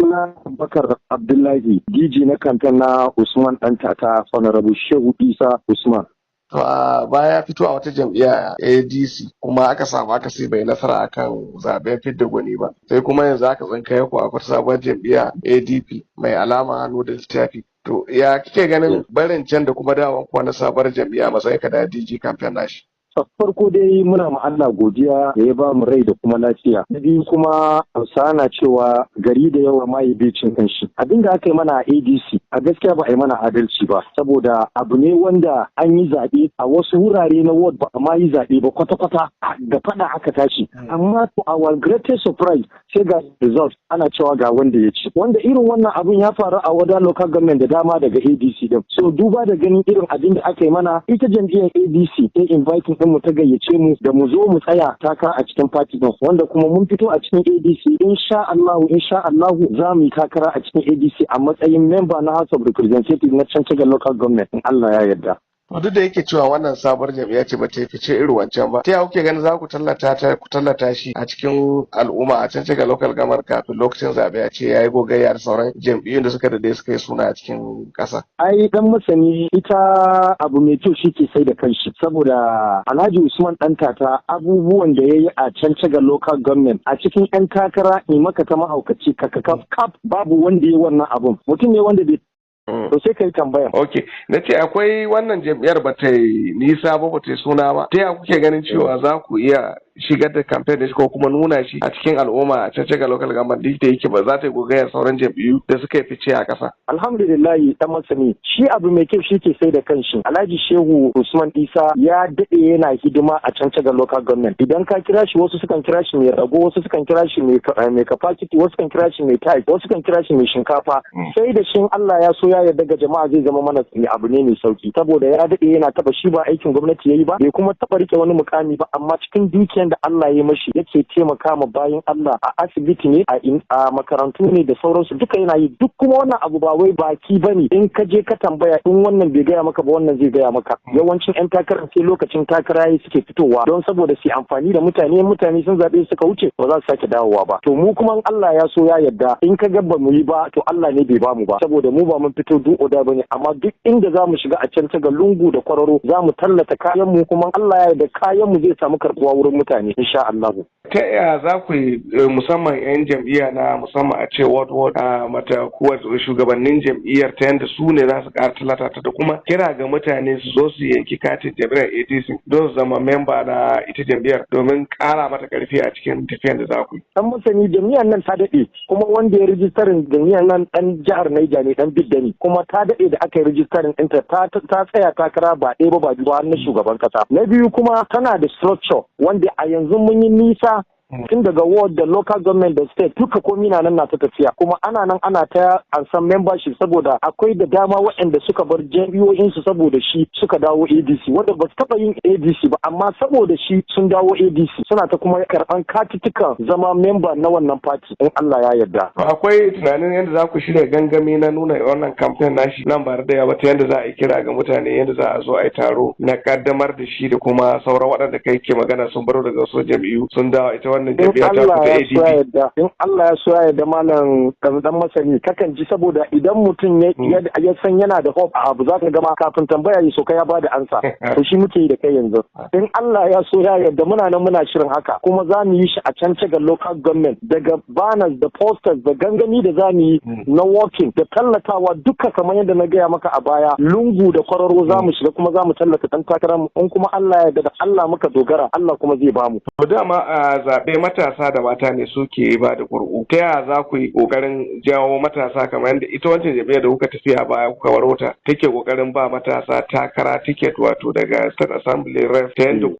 Suna Bakar Abdullahi, DG na kamfen na Usman Ɗantata, Honorable Shehu Isa Usman. To a baya fito a wata jam'iyya ADC kuma aka samu akasi bai nasara akan zaben fidda gwani ba. Sai kuma yanzu aka tsinkaye ku a wata sabuwar jam'iyya ADP mai alama hannu da littafi. To ya kike ganin barin can da kuma dawon kuwa na sabuwar jam'iyya matsayin ka da DG kamfen nashi? Farko dai muna ma Allah godiya da ya ba mu rai da kuma lafiya. Na biyu kuma Hausa na cewa gari da yawa ma bai cin kanshi. Abin da aka yi mana a ADC a gaskiya ba a yi mana adalci ba saboda abu ne wanda an yi zaɓe a wasu wurare na ward ba a ma yi zaɓe ba kwata-kwata da faɗa aka tashi. Amma to our greatest surprise sai ga result ana cewa ga wanda ya ci. Wanda irin wannan abun ya faru a wada local government da dama daga ADC din. So duba da ganin irin abin da aka yi mana ita jam'iyyar ADC ta inviting mu ta gayyace mu da mu zo mu tsaya takara a cikin party din wanda kuma mun fito a cikin ADC insha Allah za mu yi takara a cikin ADC a matsayin member na House of Representatives na Chanchaga Local Government in Allah ya yarda. To duk da yake cewa wannan sabuwar jam'iyya ce ba ta fice irin wancan ba. Ta yaya kuke ganin za ku tallata shi a cikin al'umma a Chanchaga Local Government kafin lokacin zaɓe a ce yayi gogayya da sauran jam'iyyun da suka dade suka yi suna a cikin ƙasa? Ai dan masani ita abu mai kyau shi ke sai da kanshi saboda Alhaji Usman Ɗantata abubuwan da ya yi a Chanchaga Local Government a cikin 'yan takara ne maka ta mahaukaci kap babu wanda ya yi wannan abun. Mutum ne wanda bai to sai kai tambaya. Ok, na ce akwai wannan jam'iyyar ba ta yi nisa ba ta yi suna ba. Ta yaya kuke ganin cewa za ku iya shigar da kamfen da shi ko kuma nuna shi a cikin al'umma a Chanchaga Local Government duk da yake ba za ta yi gogayar sauran jam'iyyu da suka fice a ƙasa? Alhamdulillah dan masani shi abu mai kyau shi ke sai da kanshi. Alhaji Shehu Usman Isa ya daɗe yana hidima a Chanchaga Local Government. Idan ka kira shi wasu sukan kira shi mai rago, wasu sukan kira shi mai capacity, wasu kan kira shi mai type, wasu kan kira shi mai shinkafa. Sai da shin Allah ya so ya yarda ga jama'a zai zama mana abu ne mai sauki saboda ya daɗe yana taba shi ba aikin gwamnati yayi ba bai kuma taba rike wani mukami ba amma cikin dukiyar da Allah ya mashi yake taimaka ma bayan Allah a asibiti ne a makarantu ne da sauransu duka yana yi duk kuma wannan abu ba wai baki bane in ka je ka tambaya in wannan bai gaya maka ba wannan zai gaya maka yawancin yan takara sai lokacin takara yayi suke fitowa don saboda su amfani da mutane sun zabe suka wuce ba za su sake dawowa ba to mu kuma Allah ya so ya yarda in ka ga ba mu yi ba to Allah ne bai bamu ba saboda mu ba mun fito duk oda bane amma duk inda za mu shiga a can ga lungu da kwararo za mu tallata kayan mu kuma Allah ya yarda kayan mu zai samu karbuwa wurin mutane insha Allah. Ta yaya za ku yi musamman 'yan jam'iyya na musamman a ce ward mata kuwa shugabannin jam'iyyar ta yadda su ne za su ƙara talata ta da kuma kira ga mutane su zo su yanki katin jam'iyyar ADC don su zama memba na ita jam'iyyar domin ƙara mata ƙarfi a cikin tafiyar da za ku yi. Dan masani jam'iyyar nan ta daɗe kuma wanda ya rijistarin jam'iyyar nan ɗan jihar Niger ne ɗan Bidda ne kuma ta daɗe da aka yi rijistarin ɗinta ta tsaya takara ba ɗaya ba biyu ba na shugaban ƙasa. Na biyu kuma tana da structure wanda a yanzu mun yi nisa tun daga ward da local government da state duka komi na nan na ta tafiya kuma ana ta ansan membership saboda akwai da dama waɗanda suka bar jam'iyyoyinsu saboda shi suka dawo ADC wanda ba su taɓa yin ADC ba amma saboda shi sun dawo ADC suna ta kuma karɓan katitukan zama member na wannan party in Allah ya yarda. Akwai tunanin yadda za ku shirya gangami na nuna wannan campaign nashi nan ba da yawa ta yadda za a yi kira ga mutane yadda za a zo a yi taro na kaddamar da shi da kuma sauran waɗanda kai ke magana sun baro daga wasu jam'iyyu sun dawo ita wannan jam'iyya ta fita ADP. In Allah ya so ya yarda malam dan masani kakan ji saboda idan mutum ya san yana da hope a abu za ka gama kafin tambaya ya so ka ya bada ansa to shi muke yi da kai yanzu. In Allah ya so ya yarda muna nan muna shirin haka kuma za mu yi shi a Chanchaga Local Government daga banners da posters da gangami da za mu yi na walking da tallatawa duka kamar yadda na gaya maka a baya lungu da kwararo za mu shiga kuma za mu tallata dan takarar mu in kuma Allah ya yarda da Allah muka dogara Allah kuma zai bamu. To dama a zaɓe matasa da mata ne suke ba da ƙuri'u. Ta yaya za ku yi ƙoƙarin jawo matasa kamar yadda ita wancan jam'iyyar da kuka tafiya baya kuka warwata take ƙoƙarin ba matasa takara tiket wato daga State Assembly Rep ta yadda